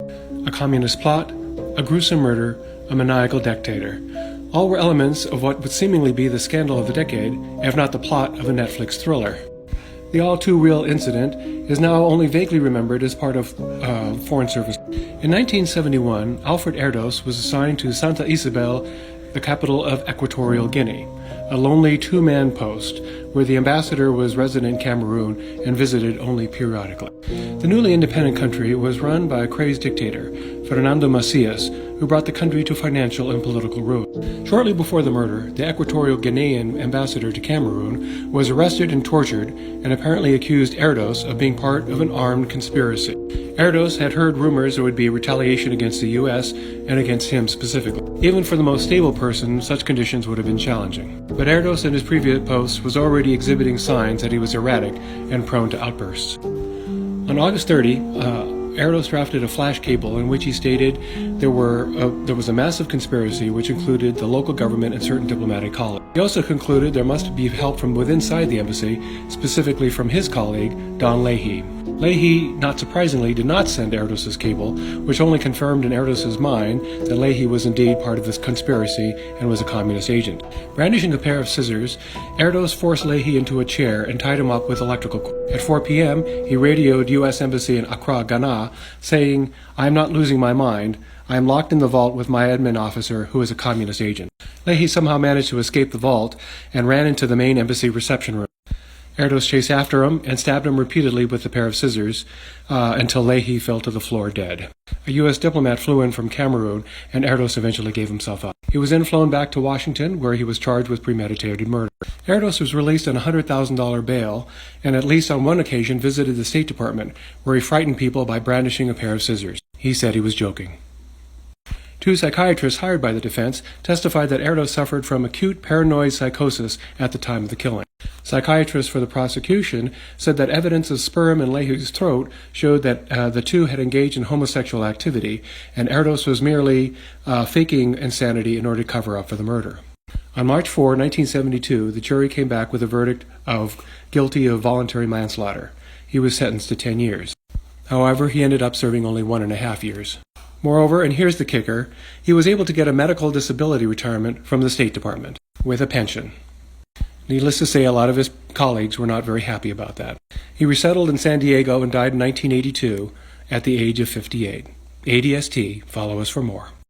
A communist plot, a gruesome murder, a maniacal dictator. All were elements of what would seemingly be the scandal of the decade, if not the plot of a Netflix thriller. The all-too-real incident is now only vaguely remembered as part of Foreign Service. In 1971, Alfred Erdos was assigned to Santa Isabel, the capital of Equatorial Guinea, a lonely two-man post where the ambassador was resident in Cameroon and visited only periodically. The newly independent country was run by a crazed dictator, Fernando Macias, who brought the country to financial and political ruin. Shortly before the murder, the Equatorial Guinean ambassador to Cameroon was arrested and tortured and apparently accused Erdos of being part of an armed conspiracy. Erdos had heard rumors there would be retaliation against the U.S. and against him specifically. Even for the most stable person, such conditions would have been challenging. But Erdos in his previous post was already exhibiting signs that he was erratic and prone to outbursts. On August 30, Erdos drafted a flash cable in which he stated there was a massive conspiracy which included the local government and certain diplomatic colleagues. He also concluded there must be help from within inside the embassy, specifically from his colleague, Don Leahy. Leahy, not surprisingly, did not send Erdos' cable, which only confirmed in Erdos' mind that Leahy was indeed part of this conspiracy and was a communist agent. Brandishing a pair of scissors, Erdos forced Leahy into a chair and tied him up with electrical cord. At 4 p.m., he radioed U.S. Embassy in Accra, Ghana, saying, "I am not losing my mind. I am locked in the vault with my admin officer, who is a communist agent." Leahy somehow managed to escape the vault and ran into the main embassy reception room. Erdos chased after him and stabbed him repeatedly with a pair of scissors until Leahy fell to the floor dead. A U.S. diplomat flew in from Cameroon, and Erdos eventually gave himself up. He was then flown back to Washington, where he was charged with premeditated murder. Erdos was released on a $100,000 bail, and at least on one occasion visited the State Department, where he frightened people by brandishing a pair of scissors. He said he was joking. Two psychiatrists hired by the defense testified that Erdos suffered from acute paranoid psychosis at the time of the killing. Psychiatrists for the prosecution said that evidence of sperm in Leahy's throat showed that the two had engaged in homosexual activity, and Erdos was merely faking insanity in order to cover up for the murder. On March 4, 1972, the jury came back with a verdict of guilty of voluntary manslaughter. He was sentenced to 10 years. However, he ended up serving only 1.5 years. Moreover, and here's the kicker, he was able to get a medical disability retirement from the State Department with a pension. Needless to say, a lot of his colleagues were not very happy about that. He resettled in San Diego and died in 1982 at the age of 58. ADST, follow us for more.